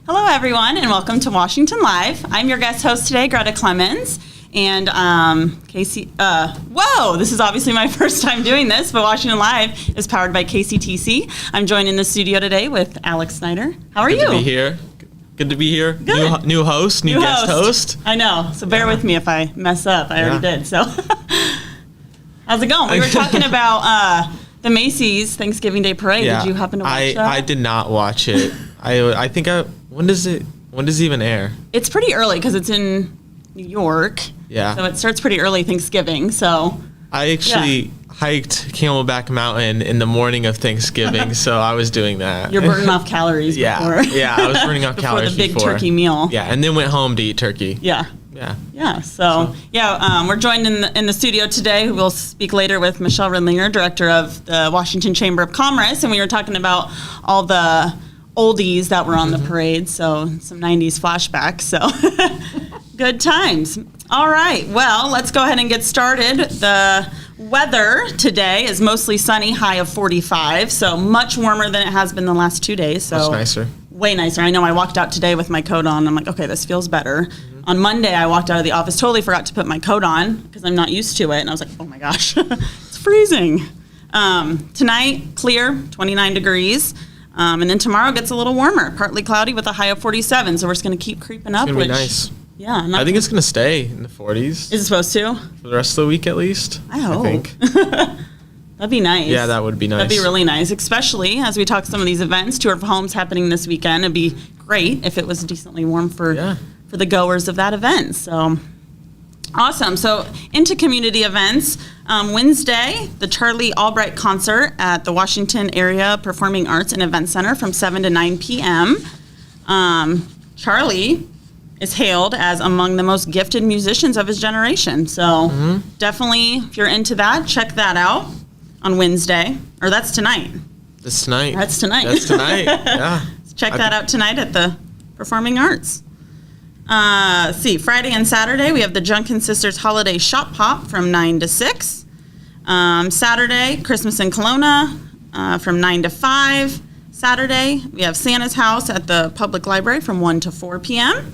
Hello, everyone, and welcome to Washington Live. I'm your guest host today, Greta Clemons, and Casey. This is obviously my first time doing this, but Washington Live is powered by KCTC. I'm joined in the studio today with Alex Snyder. How are you? Good to be here. Good to be here. Good. New host, new guest host. I know, so bear with me if I mess up. I already did. So, how's it going? We were talking about the Macy's Thanksgiving Day Parade. Yeah. Did you happen to watch that? I did not watch it. I think when does it even air? It's pretty early because it's in New York. Yeah. So it starts pretty early Thanksgiving. So I actually hiked Camelback Mountain in the morning of Thanksgiving, so I was doing that. You're burning off calories before. Yeah, I was burning off calories before the big turkey meal. Yeah, and then went home to eat turkey. Yeah. We're joined in the studio today. We'll speak later with Michelle Redlinger, director of the Washington Chamber of Commerce, and we were talking about all the oldies that were on the parade, so some 90s flashbacks, so good times. All right, well, let's go ahead and get started. The weather today is mostly sunny, high of 45, so much warmer than it has been the last 2 days. So much nicer. Way nicer. I know I walked out today with my coat on. I'm like, okay, this feels better. On Monday, I walked out of the office, totally forgot to put my coat on because I'm not used to it, and I was like, oh my gosh, it's freezing. Tonight, clear, 29 degrees. And then tomorrow gets a little warmer, partly cloudy with a high of 47. So we're just going to keep creeping up. It's going to be nice. Yeah. I think it's going to stay in the 40s. Is it supposed to? For the rest of the week at least. I hope. I think. That'd be nice. Yeah, that would be nice. That'd be really nice, especially as we talk some of these events. Tour of Homes happening this weekend. It'd be great if it was decently warm for the goers of that event. So awesome. So into community events. Wednesday, the Charlie Albright concert at the Washington Area Performing Arts and Event Center from 7 to 9 p.m. Charlie is hailed as among the most gifted musicians of his generation. So definitely, if you're into that, check that out on Wednesday. Or that's tonight. That's tonight. That's tonight. That's tonight, yeah. Check that out tonight at the Performing Arts. Friday and Saturday, we have the Junkin Sisters Holiday Shop Pop from 9 to 6. Saturday, Christmas in Kelowna from 9 to 5. Saturday, we have Santa's House at the Public Library from 1 to 4 p.m.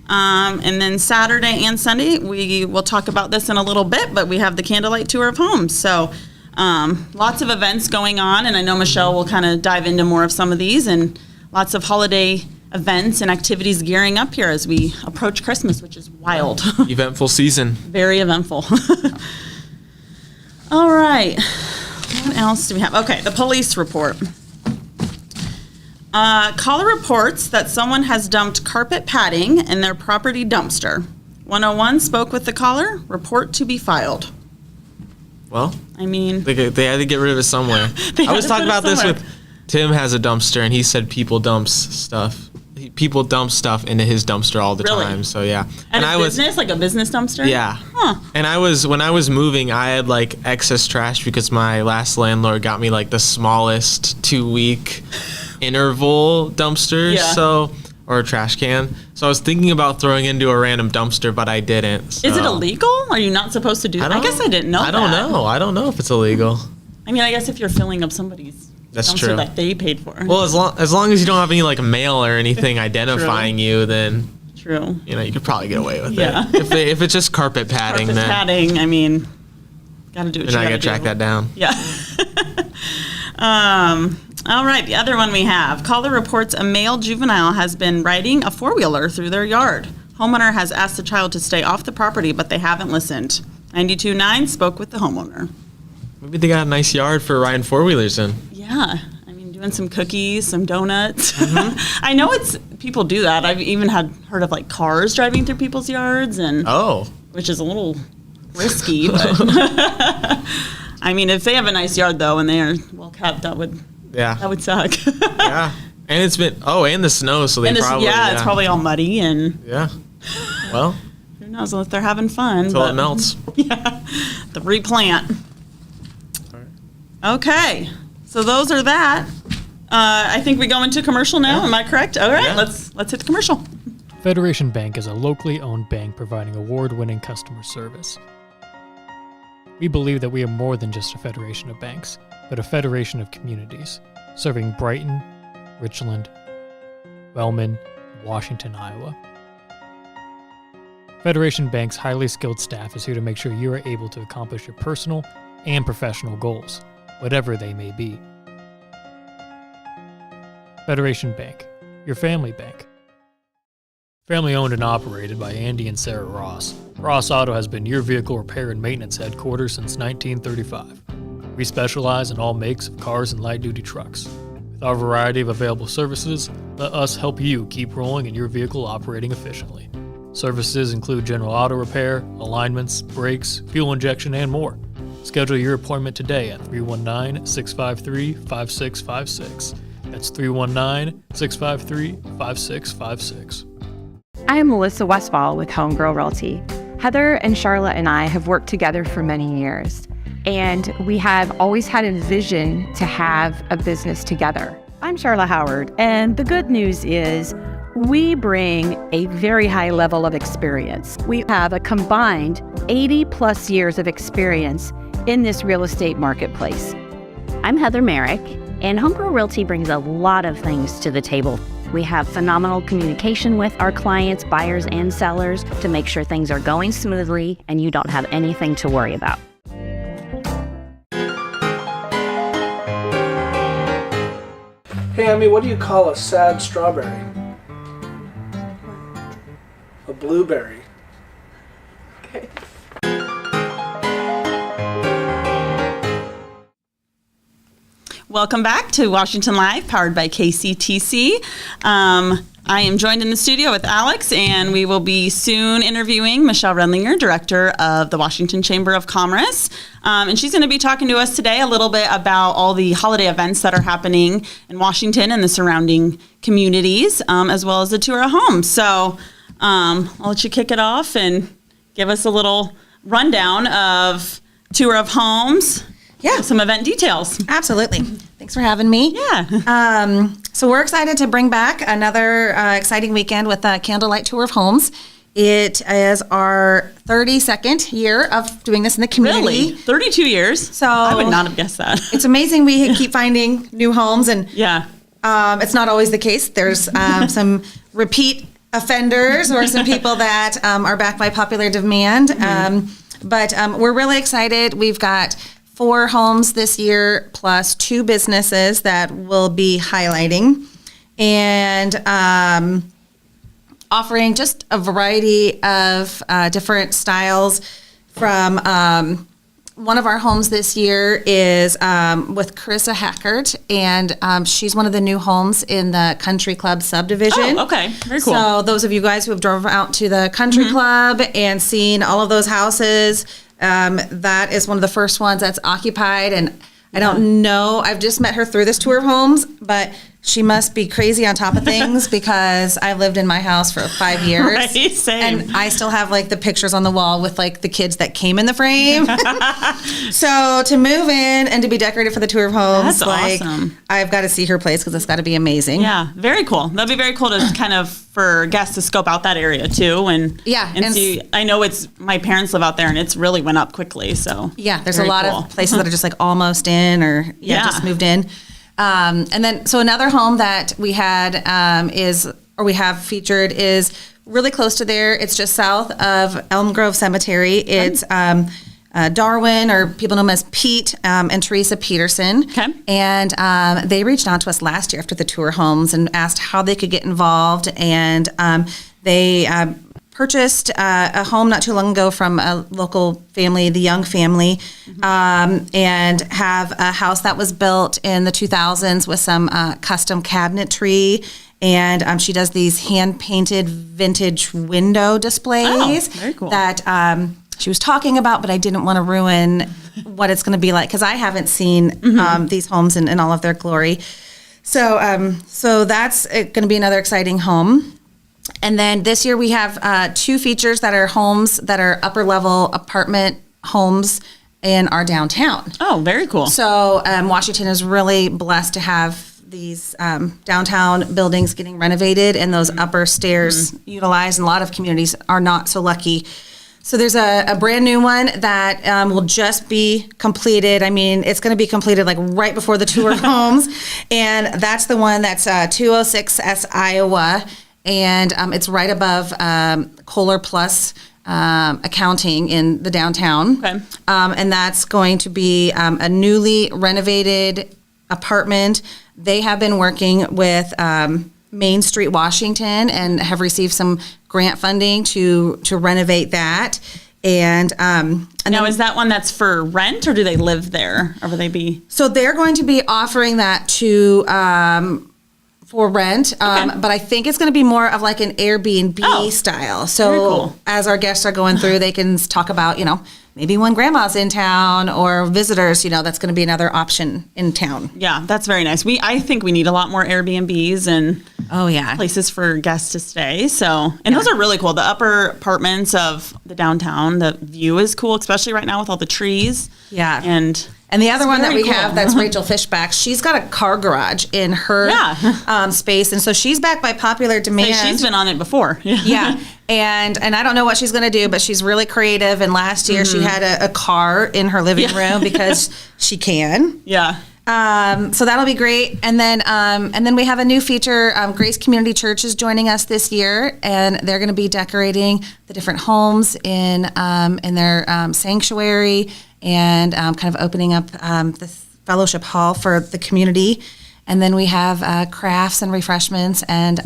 And then Saturday and Sunday, we will talk about this in a little bit, but we have the Candlelight Tour of Homes. So lots of events going on, and I know Michelle will kind of dive into more of some of these, and lots of holiday events and activities gearing up here as we approach Christmas, which is wild. Eventful season. Very eventful. All right. What else do we have? Okay, the police report. Caller reports that someone has dumped carpet padding in their property dumpster. 101 spoke with the caller. Report to be filed. Well, I mean, they had to get rid of it somewhere. I was talking about this with Tim has a dumpster, and he said people dump stuff into his dumpster all the time. So yeah, and a business, like a business dumpster. Yeah. Huh. And when I was moving, I had like excess trash because my last landlord got me like the smallest 2-week interval dumpster. Yeah. Or a trash can. So I was thinking about throwing into a random dumpster, but I didn't. So. Is it illegal? Are you not supposed to do that? I guess I didn't know that. I don't know if it's illegal. I mean, I guess if you're filling up somebody's dumpster that they paid for. Well, as long as you don't have any like mail or anything identifying you, then you could probably get away with it. If it's just carpet padding, I mean, gotta do what you gotta do. And I gotta track that down. Yeah. All right, the other one we have. Caller reports a male juvenile has been riding a four-wheeler through their yard. Homeowner has asked the child to stay off the property, but they haven't listened. 92.9 spoke with the homeowner. Maybe they got a nice yard for riding four-wheelers in. Yeah. I mean, doing some cookies, some donuts. I know people do that. I've even heard of like cars driving through people's yards, which is a little risky, but I mean, if they have a nice yard though and they are well kept, that would suck. Yeah. And it's been and the snow, so it's probably all muddy and well, who knows if they're having fun until it melts. Yeah. The replant. Okay, so those are that. I think we go into commercial now. Yeah. Am I correct? All right, let's hit the commercial. Federation Bank is a locally owned bank providing award-winning customer service. We believe that we are more than just a federation of banks, but a federation of communities, serving Brighton, Richland, Wellman, Washington, Iowa. Federation Bank's highly skilled staff is here to make sure you are able to accomplish your personal and professional goals, whatever they may be. Federation Bank, your family bank. Family owned and operated by Andy and Sarah Ross, Ross Auto has been your vehicle repair and maintenance headquarters since 1935. We specialize in all makes of cars and light-duty trucks. With our variety of available services, let us help you keep rolling and your vehicle operating efficiently. Services include general auto repair, alignments, brakes, fuel injection, and more. Schedule your appointment today at 319-653-5656. That's 319-653-5656. I am Melissa Westfall with Homegirl Realty. Heather and Charlotte and I have worked together for many years, and we have always had a vision to have a business together. I'm Charlotte Howard, and the good news is we bring a very high level of experience. We have a combined 80 plus years of experience in this real estate marketplace. I'm Heather Merrick, and Homegirl Realty brings a lot of things to the table. We have phenomenal communication with our clients, buyers and sellers, to make sure things are going smoothly and you don't have anything to worry about. Hey, Amy, what do you call a sad strawberry? A blueberry. Okay. Welcome back to Washington Live, powered by KCTC. I am joined in the studio with Alex, and we will be soon interviewing Michelle Redlinger, Director of the Washington Chamber of Commerce. And she's going to be talking to us today a little bit about all the holiday events that are happening in Washington and the surrounding communities, as well as the tour of homes. So I'll let you kick it off and give us a little rundown of tour of homes. Yeah. Some event details. Absolutely. Thanks for having me. Yeah. So we're excited to bring back another exciting weekend with the Candlelight Tour of Homes. It is our 32nd year of doing this in the community. Really? 32 years? So I would not have guessed that. It's amazing we keep finding new homes, and yeah. It's not always the case. There's some repeat offenders or some people that are back by popular demand. But we're really excited. We've got 4 homes this year, plus 2 businesses that we'll be highlighting, and offering just a variety of different styles. From one of our homes this year is with Carissa Hackert, and she's one of the new homes in the Country Club subdivision. Oh, okay. Very cool. So those of you guys who have drove out to the Country Club and seen all of those houses, that is one of the first ones that's occupied, and I don't know, I've just met her through this tour of homes, but she must be crazy on top of things because I've lived in my house for 5 years. Right, same. And I still have like the pictures on the wall with like the kids that came in the frame. So to move in and to be decorated for the tour of homes, That's awesome. I've got to see her place because it's got to be amazing. Yeah, very cool. That'd be very cool to kind of for guests to scope out that area too, and and see. I know it's my parents live out there, and it's really went up quickly. So yeah, there's very a lot cool. of places that are just like almost in or just moved in. And then so another home that we had we have featured is really close to there. It's just south of Elm Grove Cemetery. It's Darwin, or people know him as Pete, and Teresa Peterson. Okay. And they reached out to us last year after the tour homes and asked how they could get involved. And they purchased a home not too long ago from a local family, the Young family, and have a house that was built in the 2000s with some custom cabinetry. And she does these hand-painted vintage window displays very cool. that she was talking about, but I didn't want to ruin what it's going to be like because I haven't seen these homes in all of their glory. So so that's going to be another exciting home. And then this year we have 2 features that are homes that are upper level apartment homes in our downtown. Oh, very cool. So Washington is really blessed to have these downtown buildings getting renovated and those upper stairs utilized. And a lot of communities are not so lucky. So there's a brand new one that will just be completed. I mean, it's going to be completed like right before the tour of homes. And that's the one that's 206 S Iowa. and it's right above Kohler Plus Accounting in the downtown. Okay. And that's going to be a newly renovated apartment. They have been working with Main Street Washington and have received some grant funding to renovate that. And now, then, is that one that's for rent, or do they live there, or will they be? so they're going to be offering that to for rent, but I think it's going to be more of like an Airbnb style. So very cool. As our guests are going through, they can talk about, maybe when grandma's in town or visitors, that's going to be another option in town. Yeah, that's very nice. I think we need a lot more Airbnbs and Oh yeah. places for guests to stay. So, and those are really cool. The upper apartments of the downtown, the view is cool, especially right now with all the trees. Yeah. And the other one that very we have, cool. that's Rachel Fishback. She's got a car garage in her space, and so she's back by popular demand. she's been on it before. Yeah, and I don't know what she's going to do, but she's really creative. And last year she had a car in her living room because she can. Yeah. So that'll be great. And then we have a new feature. Grace Community Church is joining us this year, and they're going to be decorating the different homes in their sanctuary and kind of opening up the fellowship hall for the community. And then we have crafts and refreshments and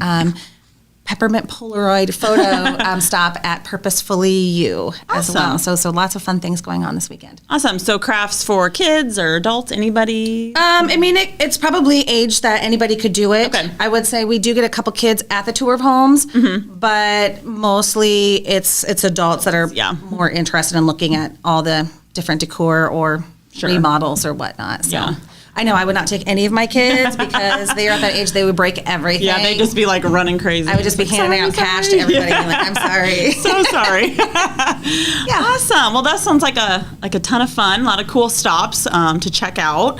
peppermint Polaroid photo stop at Purposefully You as well. So lots of fun things going on this weekend. Awesome. So crafts for kids or adults, anybody? It's probably age that anybody could do it. Okay. I would say we do get a couple kids at the Tour of Homes, but mostly it's adults that are more interested in looking at all the different decor or remodels or whatnot. So. I know I would not take any of my kids because they are at that age they would break everything. Yeah, they'd just be like running crazy. I would just be handing out cash to everybody and like, I'm sorry. So sorry. Yeah. Awesome. Well, that sounds like a ton of fun. A lot of cool stops to check out.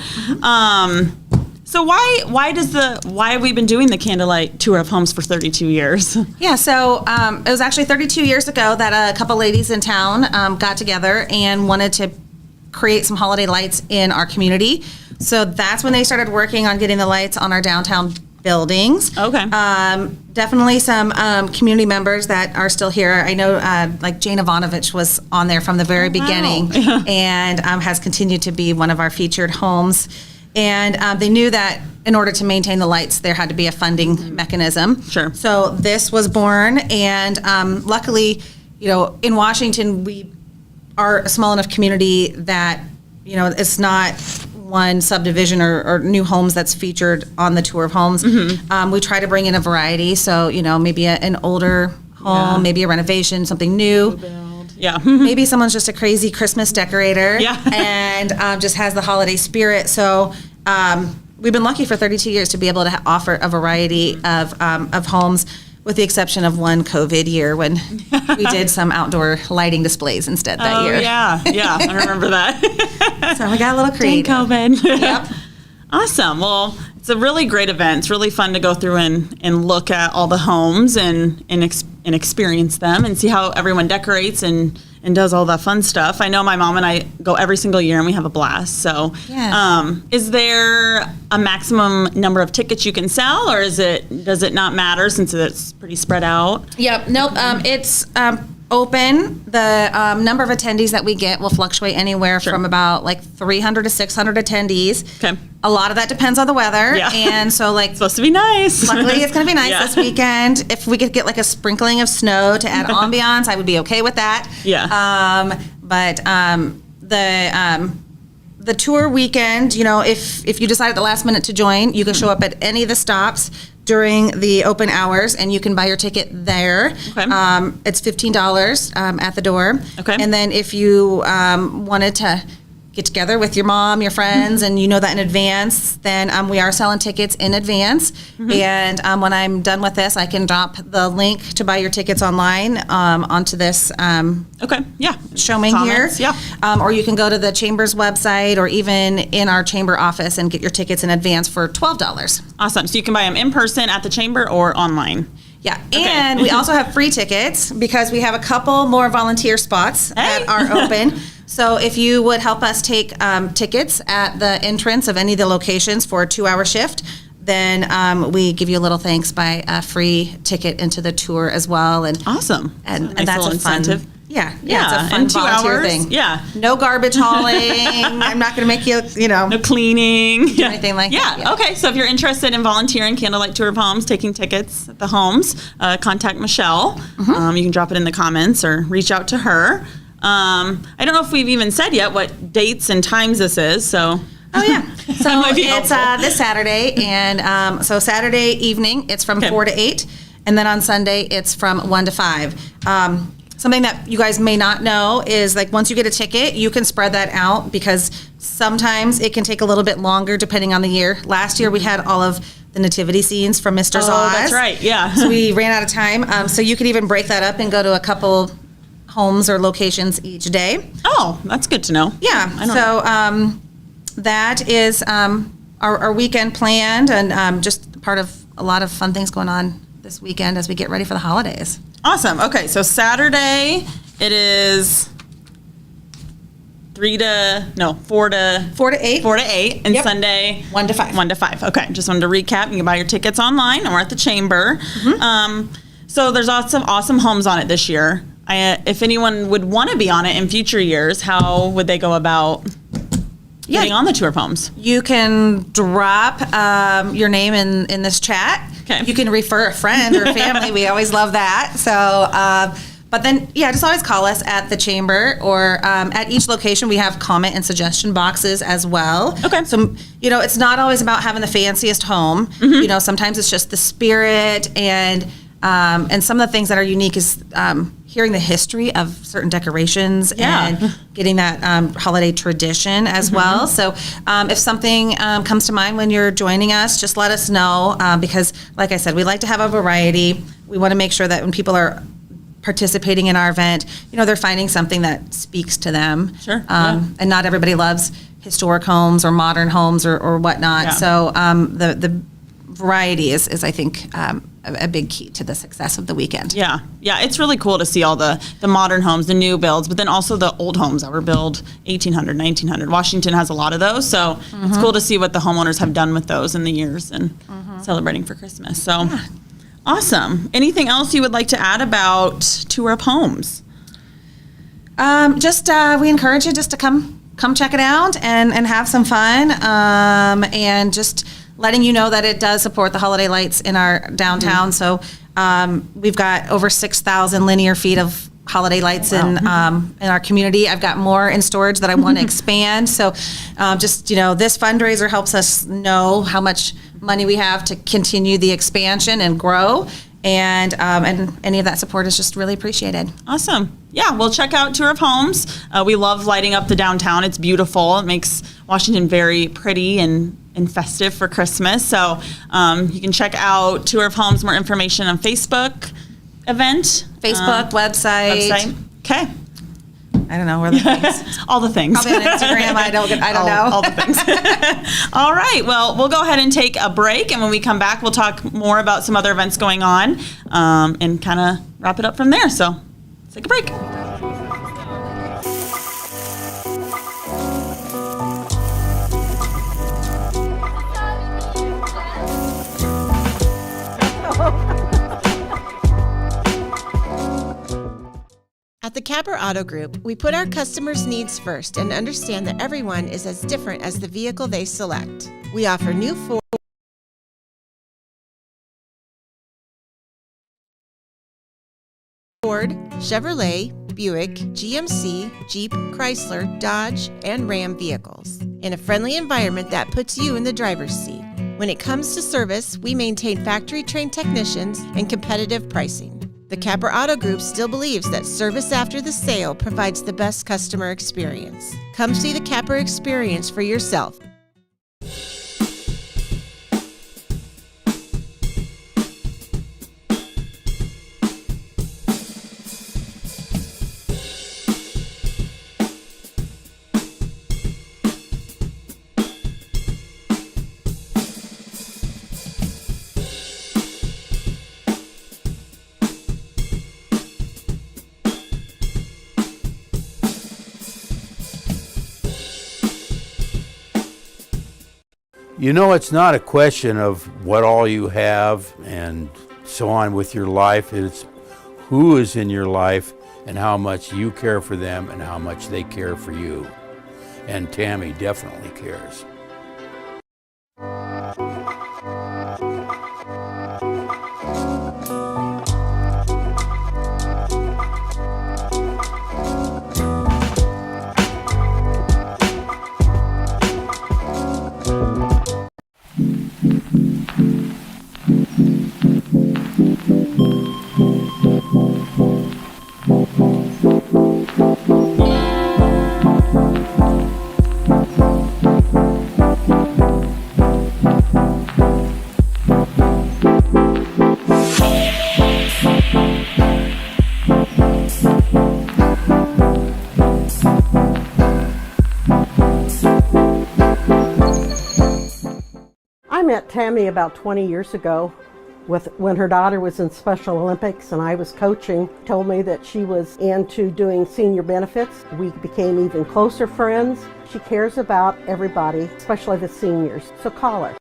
So why have we been doing the Candlelight Tour of Homes for 32 years? Yeah, so it was actually 32 years ago that a couple ladies in town got together and wanted to create some holiday lights in our community. So that's when they started working on getting the lights on our downtown buildings. Okay. Definitely some community members that are still here. I know like Jane Ivanovich was on there from the very beginning and has continued to be one of our featured homes. And they knew that in order to maintain the lights, there had to be a funding mechanism. Sure. So this was born, and luckily, in Washington, we are a small enough community that, it's not one subdivision or new homes that's featured on the Tour of Homes. We try to bring in a variety. So, maybe an older home, maybe a renovation, something new. Yeah. Maybe someone's just a crazy Christmas decorator and just has the holiday spirit. So we've been lucky for 32 years to be able to offer a variety of homes, with the exception of one COVID year when we did some outdoor lighting displays instead that year. Yeah, I remember that. So we got a little creative. COVID. Yep. Awesome. Well, it's a really great event. It's really fun to go through and look at all the homes and experience them and see how everyone decorates and does all that fun stuff. I know my mom and I go every single year and we have a blast. So is there a maximum number of tickets you can sell, or does it not matter since it's pretty spread out? Yep. Nope. It's open. The number of attendees that we get will fluctuate anywhere from about like 300 to 600 attendees. Okay. A lot of that depends on the weather. Yeah. And so like It's supposed to be nice. luckily it's going to be nice this weekend. If we could get like a sprinkling of snow to add ambiance, I would be okay with that. Yeah. But the tour weekend, if you decide at the last minute to join, you can show up at any of the stops during the open hours, and you can buy your ticket there. Okay. It's $15 at the door. Okay. And then if you wanted to get together with your mom, your friends, and you know that in advance, then we are selling tickets in advance. And when I'm done with this, I can drop the link to buy your tickets online onto this Okay. Yeah. showing Comments, here. Yeah. Or you can go to the Chamber's website or even in our Chamber office and get your tickets in advance for $12. Awesome. So you can buy them in person at the Chamber or online. Yeah, and we also have free tickets because we have a couple more volunteer spots that are open. So if you would help us take tickets at the entrance of any of the locations for a 2-hour shift, then we give you a little thanks by a free ticket into the tour as well. And Awesome. and Nice that's little a fun incentive. Yeah, Yeah, it's a fun in 2 volunteer hours. thing. Yeah. No garbage hauling. I'm not going to make you, No cleaning. Yeah. anything like that. Yeah. Okay. So if you're interested in volunteering Candlelight Tour of Homes, taking tickets at the homes, contact Michelle. You can drop it in the comments or reach out to her. I don't know if we've even said yet what dates and times this is. So. Oh yeah, so might be it's helpful. this Saturday, and so Saturday evening it's from Okay. 4 to 8, and then on Sunday it's from 1 to 5. Something that you guys may not know is like once you get a ticket, you can spread that out because sometimes it can take a little bit longer depending on the year. Last year we had all of the nativity scenes from Mr. Oz. Oh, that's right. Yeah. So we ran out of time. So you could even break that up and go to a couple homes or locations each day. Oh, that's good to know. Yeah. I don't So that is our weekend planned, and just part of a lot of fun things going on this weekend as we get ready for the holidays. Awesome. Okay, so Saturday it is 4 to 8. 4 to 8, and Yep. Sunday 1 to 5. 1 to 5. Okay, just wanted to recap. You can buy your tickets online or at the chamber. So there's awesome homes on it this year. If anyone would want to be on it in future years, how would they go about getting on the tour of homes? You can drop your name in this chat. Okay. You can refer a friend or family. We always love that. So, but then, just always call us at the chamber or at each location. We have comment and suggestion boxes as well. Okay. So, it's not always about having the fanciest home. Sometimes it's just the spirit and some of the things that are unique is hearing the history of certain decorations and getting that holiday tradition as well. So if something comes to mind when you're joining us, just let us know because, like I said, we like to have a variety. We want to make sure that when people are participating in our event, they're finding something that speaks to them. Sure. And not everybody loves historic homes or modern homes or whatnot. Yeah. So the variety is I think, a big key to the success of the weekend. Yeah, it's really cool to see all the modern homes, the new builds, but then also the old homes that were built 1800, 1900. Washington has a lot of those, so it's cool to see what the homeowners have done with those in the years and celebrating for Christmas. So awesome. Anything else you would like to add about Tour of Homes? We encourage you just to come check it out and have some fun and just letting you know that it does support the holiday lights in our downtown. So we've got over 6,000 linear feet of holiday lights in our community. I've got more in storage that I want to expand. So this fundraiser helps us know how much money we have to continue the expansion and grow. And any of that support is just really appreciated. Awesome. Yeah, well, check out Tour of Homes. We love lighting up the downtown. It's beautiful. It makes Washington very pretty and festive for Christmas. So you can check out Tour of Homes, more information on Facebook event. Facebook, website. Okay. I don't know where the things. All the things. Probably on Instagram. I don't know. All the things. All right. Well, we'll go ahead and take a break. And when we come back, we'll talk more about some other events going on and kind of wrap it up from there. So let's take a break. At the Capper Auto Group, we put our customers' needs first and understand that everyone is as different as the vehicle they select. We offer new Ford, Chevrolet, Buick, GMC, Jeep, Chrysler, Dodge, and Ram vehicles in a friendly environment that puts you in the driver's seat. When it comes to service, we maintain factory-trained technicians and competitive pricing. The Capper Auto Group still believes that service after the sale provides the best customer experience. Come see the Capper experience for yourself. You know, it's not a question of what all you have and so on with your life. It's who is in your life and how much you care for them and how much they care for you. And Tammy definitely cares. I met Tammy about 20 years ago when her daughter was in Special Olympics and I was coaching. Told me that she was into doing senior benefits. We became even closer friends. She cares about everybody, especially the seniors, so call her.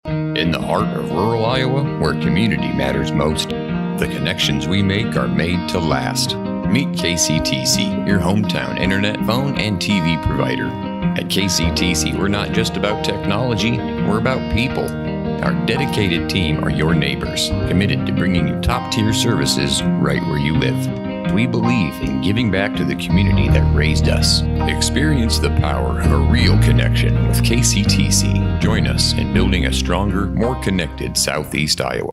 In the heart of rural Iowa, where community matters most, the connections we make are made to last. Meet KCTC, your hometown internet, phone, and TV provider. At KCTC, we're not just about technology, we're about people. Our dedicated team are your neighbors, committed to bringing you top-tier services right where you live. We believe in giving back to the community that raised us. Experience the power of a real connection with KCTC. Join us in building a stronger, more connected Southeast Iowa.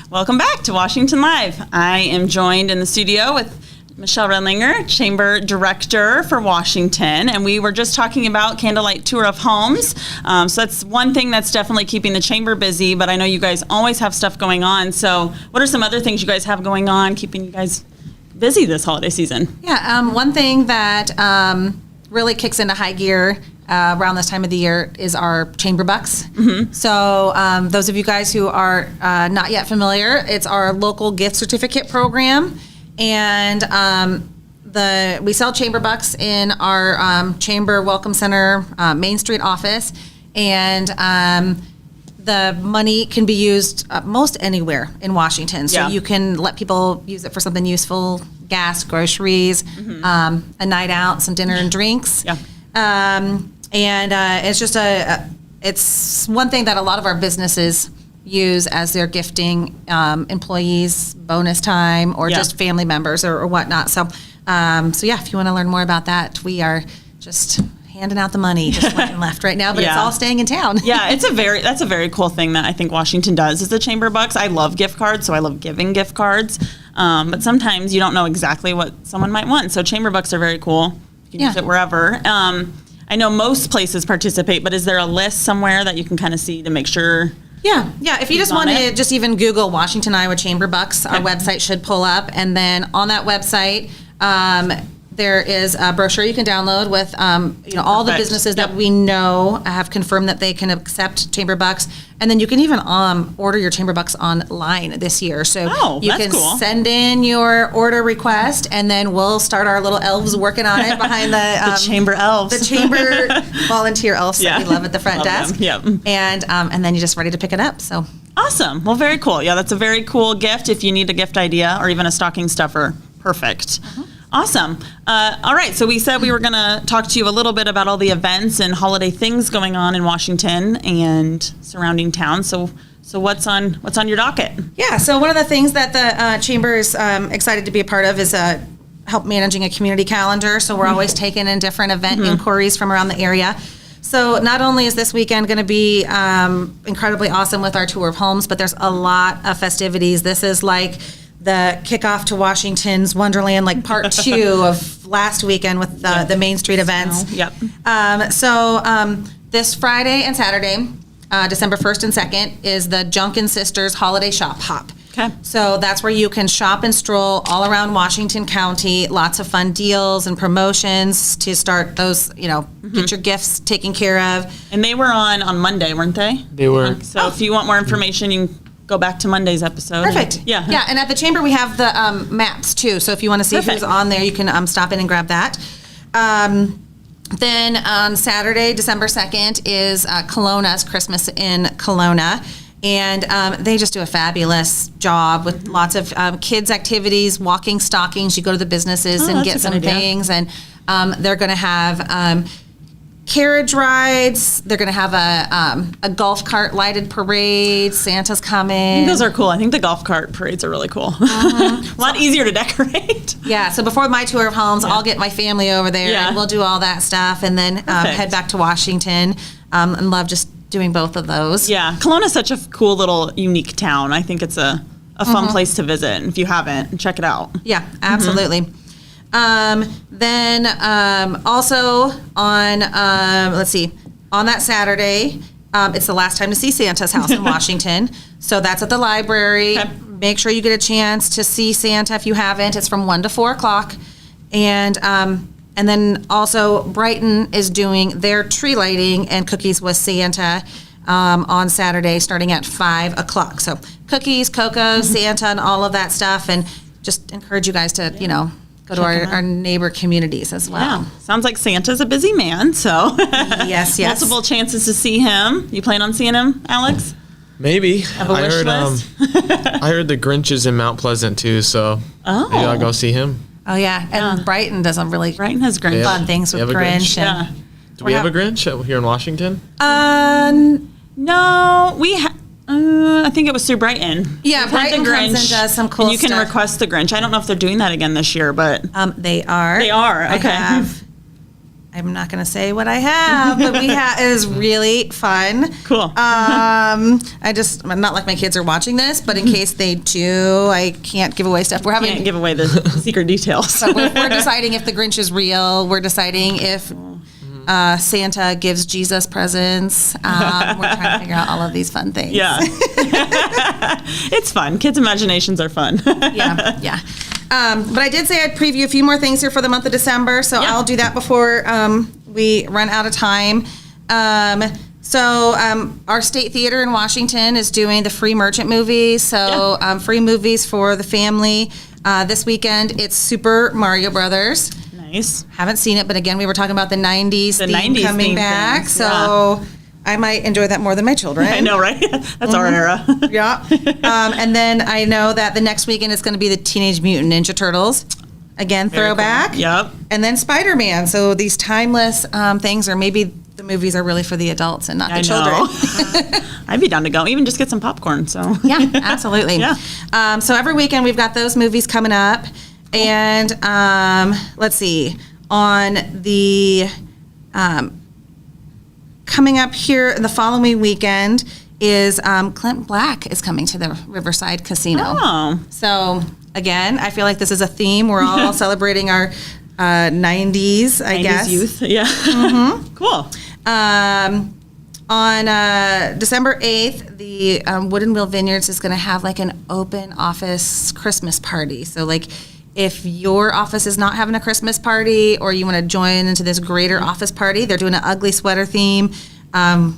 Welcome back to Washington Live. I am joined in the studio with Michelle Redlinger, Chamber Director for Washington, and we were just talking about Candlelight Tour of Homes. So that's one thing that's definitely keeping the Chamber busy, but I know you guys always have stuff going on. So what are some other things you guys have going on, keeping you guys busy this holiday season? Yeah, one thing that really kicks into high gear around this time of the year is our Chamber Bucks. Mm-hmm. So those of you guys who are not yet familiar, it's our local gift certificate program. And we sell Chamber Bucks in our Chamber Welcome Center Main Street office, and the money can be used most anywhere in Washington. So you can let people use it for something useful: gas, groceries, mm-hmm. A night out, some dinner and drinks. Yeah. It's just it's one thing that a lot of our businesses use as they're gifting employees bonus time or just family members or whatnot. So if you want to learn more about that, we are just handing out the money just right and left right now, but it's all staying in town. Yeah, that's a very cool thing that I think Washington does is the Chamber Bucks. I love gift cards, so I love giving gift cards. But sometimes you don't know exactly what someone might want. So Chamber Bucks are very cool. You can use it wherever. I know most places participate, but is there a list somewhere that you can kind of see to make sure? Yeah. If you just want to just even Google Washington, Iowa Chamber Bucks, our website should pull up. And then on that website, there is a brochure you can download with all the businesses that we know have confirmed that they can accept Chamber Bucks. And then you can even order your Chamber Bucks online this year. So you can send in your order request, and then we'll start our little elves working on it behind the Chamber elves. The Chamber volunteer elves that we love at the front desk. Yep. And then you're just ready to pick it up. So awesome. Well, very cool. Yeah, that's a very cool gift if you need a gift idea or even a stocking stuffer. Perfect. Mm-hmm. Awesome. All right. So we said we were going to talk to you a little bit about all the events and holiday things going on in Washington and surrounding town. So what's on your docket? Yeah. So one of the things that the Chamber is excited to be a part of is help managing a community calendar. So we're always taking in different event inquiries from around the area. So not only is this weekend going to be incredibly awesome with our tour of homes, but there's a lot of festivities. This is like the kickoff to Washington's Wonderland, like part 2 of last weekend with the Main Street events. This Friday and Saturday, December 1st and 2nd, is the Junkin Sisters Holiday Shop Hop. Okay. So that's where you can shop and stroll all around Washington County. Lots of fun deals and promotions to start those, get your gifts taken care of. And they were on Monday, weren't they? They were. So if you want more information, you can go back to Monday's episode. Perfect. Yeah, and at the Chamber we have the maps too. So if you want to see who's on there, you can stop in and grab that. Then on Saturday, December 2nd, is Kelowna's Christmas in Kelowna. And they just do a fabulous job with lots of kids' activities, walking stockings. You go to the businesses and get some things. And they're going to have carriage rides. They're going to have a golf cart lighted parade. Santa's coming. I think those are cool. I think the golf cart parades are really cool. A lot easier to decorate. Yeah, so before my tour of homes, I'll get my family over there and we'll do all that stuff and then head back to Washington and love just doing both of those. Yeah, Kelowna's such a cool little unique town. I think it's a fun place to visit. And if you haven't, check it out. Yeah, absolutely. Then also on, on that Saturday, it's the last time to see Santa's house in Washington. So that's at the library. Okay. Make sure you get a chance to see Santa if you haven't. It's from 1 to 4 o'clock. And then also Brighton is doing their tree lighting and cookies with Santa on Saturday starting at 5 o'clock. So cookies, cocoa, Santa, and all of that stuff. And just encourage you guys to, go to our neighbor communities as well. Yeah. Sounds like Santa's a busy man, so yes. Multiple chances to see him. You plan on seeing him, Alex? Maybe. Have a wish list? I heard the Grinch is in Mount Pleasant too, so maybe I'll go see him. Oh yeah, and Brighton does a really Brighton has Grinch fun things with Grinch. Yeah. Do we have a Grinch here in Washington? No, I think it was through Brighton. Yeah, Brighton comes and does some cool stuff. And you can request the Grinch. I don't know if they're doing that again this year, but they are. They are. Okay. I'm not going to say what I have, but it is really fun. Cool. I'm not like my kids are watching this, but in case they do, I can't give away stuff. Can't give away the secret details. But we're deciding if the Grinch is real. We're deciding if Santa gives Jesus presents. We're trying to figure out all of these fun things. Yeah. It's fun. Kids' imaginations are fun. Yeah. But I did say I'd preview a few more things here for the month of December, so I'll do that before we run out of time. Our State Theater in Washington is doing the free merchant movies, so free movies for the family. This weekend, it's Super Mario Brothers. Nice. Haven't seen it, but again, we were talking about the 90s theme 90s coming theme back, things, so I might enjoy that more than my children. I know, right? That's our era. Yeah. And then I know that the next weekend is going to be the Teenage Mutant Ninja Turtles. Again, Very throwback. Cool. Yep. And then Spider-Man. So these timeless things, or maybe the movies are really for the adults and not the children. I'd be down to go, even just get some popcorn. So yeah, absolutely. Yeah. So every weekend we've got those movies coming up. And let's see, on the coming up here the following weekend is Clint Black is coming to the Riverside Casino. Oh. So again, I feel like this is a theme. We're all celebrating our 90s, I guess. 90s youth, yeah. Mm-hmm. Cool. On December 8th, the Wooden Wheel Vineyards is going to have like an open office Christmas party. So like if your office is not having a Christmas party or you want to join into this greater office party, they're doing an ugly sweater theme,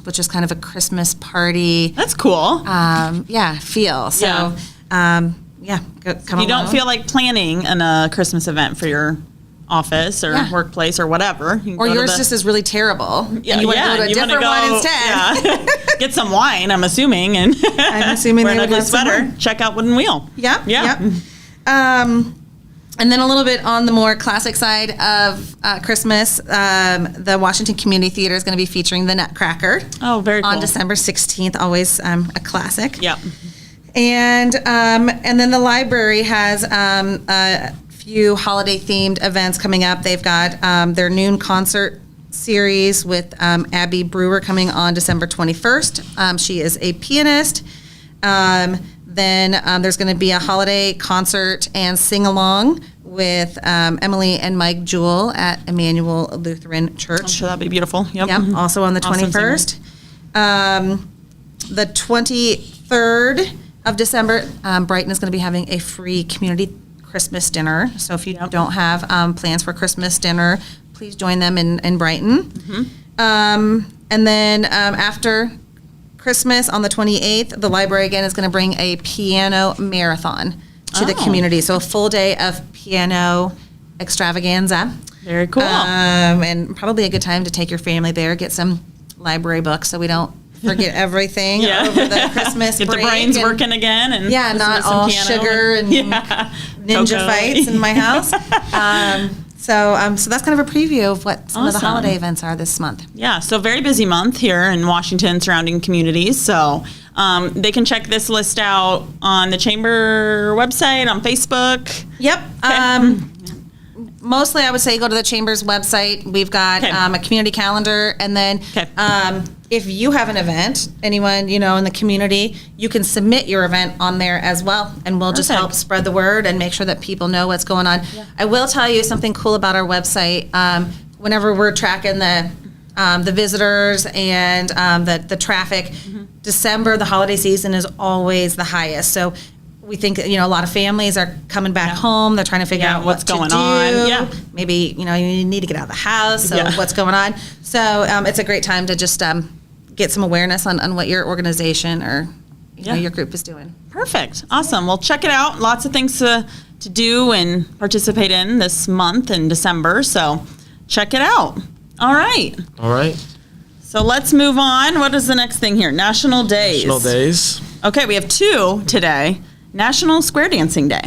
which is kind of a Christmas party. That's cool. Feel. So, come you don't feel like planning a Christmas event for your office or workplace or whatever. Or yours just is really terrible. Yeah, and you want to go to a different one instead. Yeah. Get some wine, I'm assuming. And I'm assuming wear they an would ugly love some sweater. wine. Check out Wooden Wheel. Yeah. And then a little bit on the more classic side of Christmas, the Washington Community Theater is going to be featuring The Nutcracker. Oh, very cool. On December 16th, always a classic. Yep. And then the library has a few holiday-themed events coming up. They've got their noon concert series with Abby Brewer coming on December 21st. She is a pianist. Then there's going to be a holiday concert and sing-along with Emily and Mike Jewell at Emmanuel Lutheran Church. I'm sure that'd be beautiful. Yep. Also on the 21st. The 23rd of December, Brighton is going to be having a free community Christmas dinner. So if you don't have plans for Christmas dinner, please join them in Brighton. Mm-hmm. And then after Christmas on the 28th, the library again is going to bring a piano marathon to the community. So a full day of piano extravaganza. Very cool. And probably a good time to take your family there, get some library books so we don't forget everything over the Christmas Get break. the brains working again. And not all sugar and ninja Cocoa. fights in my house. So that's kind of a preview of what some of the Awesome. holiday events are this month. Yeah, so very busy month here in Washington and surrounding communities. So they can check this list out on the Chamber website, on Facebook. Yep. Okay. Mostly, I would say go to the Chamber's website. We've got a community calendar. And then if you have an event, anyone, in the community, you can submit your event on there as well. And we'll just help spread the word and make sure that people know what's going on. Yeah. I will tell you something cool about our website. Whenever we're tracking the visitors and the traffic, December, the holiday season, is always the highest. So we think a lot of families are coming back home. They're trying to figure out what's going to do. on. Yeah. Maybe you need to get out of the house. So what's going on? So it's a great time to just get some awareness on what your organization or your group is doing. Perfect. Awesome. Well, check it out. Lots of things to do and participate in this month in December. So check it out. All right. So let's move on. What is the next thing here? National Days. National Days. Okay, we have 2 today. National Square Dancing Day.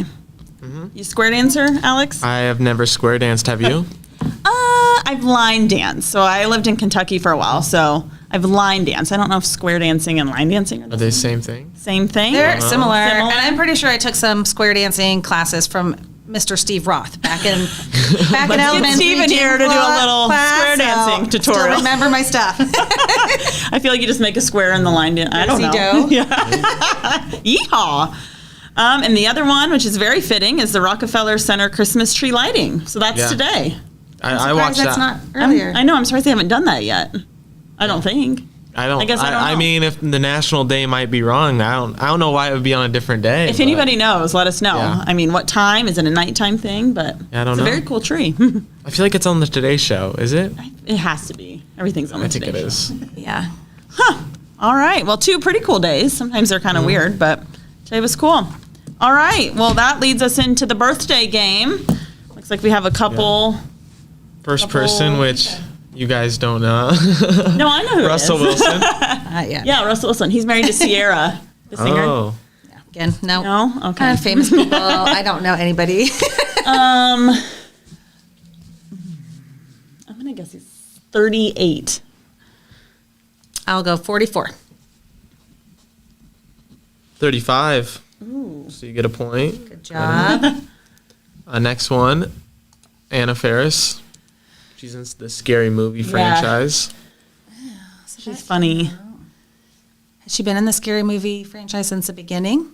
You square dancer, Alex? I have never square danced. Have you? I've line danced. So I lived in Kentucky for a while, so I've line danced. I don't know if square dancing and line dancing Are they the same thing? Same thing? They're similar. And I'm pretty sure I took some square dancing classes from Mr. Steve Roth back in elementary. Get Steve in here to do a little square dancing tutorial. Still remember my stuff. I feel like you just make a square in the line dance. I don't know. Yeehaw. And the other one, which is very fitting, is the Rockefeller Center Christmas tree lighting. So that's today. I watched that's that. not earlier. I know. I'm surprised they haven't done that yet. I don't think. I guess I don't know. I mean, if the national day might be wrong, I don't know why it would be on a different day. If anybody knows, let us know. Yeah. I mean, what time? Is it a nighttime thing? But I don't it's know. a very cool tree. I feel like it's on the Today Show. Is it? It has to be. Everything's on the Today I think it Show. is. Yeah. All right. Well, 2 pretty cool days. Sometimes they're kind of weird, but today was cool. All right. Well, that leads us into the birthday game. Looks like we have a couple. First person, which you guys don't know. No, I know who Russell it is. Wilson. Yeah, Russell Wilson. He's married to Sierra, the singer. Oh. Again, no. No? Okay. Kind of famous people. I don't know anybody. I'm going to guess he's 38. I'll go 44. 35. Ooh. So you get a point. Good job. Next one, Anna Faris. She's in the Scary Movie franchise. She's funny. Has she been in the Scary Movie franchise since the beginning?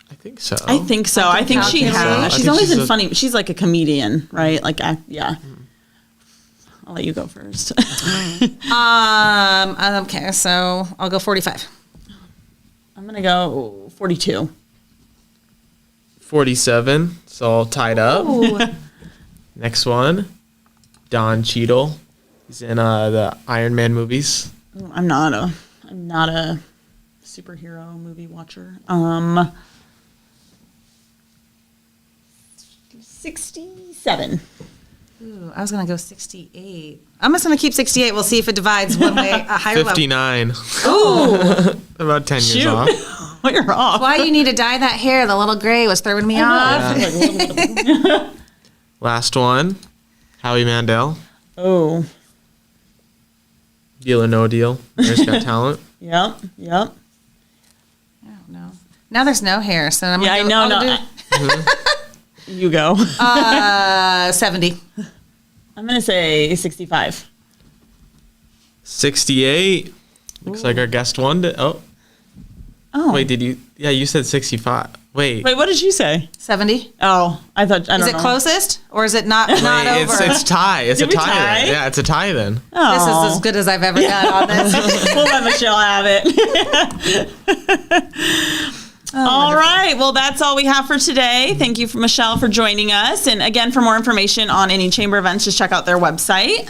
I think so. I think so. I think she has. She's I think always she's been funny. She's like a comedian, right? Like, yeah. I'll let you go first. Okay, so I'll go 45. I'm going to go 42. 47. It's all tied up. Next one, Don Cheadle. He's in the Iron Man movies. Ooh, I'm not a superhero movie watcher. 67. Ooh, I was going to go 68. I'm just going to keep 68. We'll see if it divides one way, a higher 59. Ooh. About 10 years Shoot. off. Well, you're off. Why you need to dye that hair? The little gray was throwing me off. Last one, Howie Mandel. Oh. Deal or No Deal. There's Got Talent. Yep. I don't know. Now there's no hair, so I'm Yeah, gonna I know. No. You go. 70. I'm going to say 65. 68. Looks like our guest won. Oh. Wait, did you? Yeah, you said 65. Wait, what did you say? 70. Oh, I thought. I don't Is it know. closest or is it not over? It's tie. It's Did a we tie. tie? Then. Yeah, it's a tie then. This is as good as I've ever done on this. We'll let Michelle have it. All right. Well, that's all we have for today. Thank you, Michelle, for joining us. And again, for more information on any chamber events, just check out their website.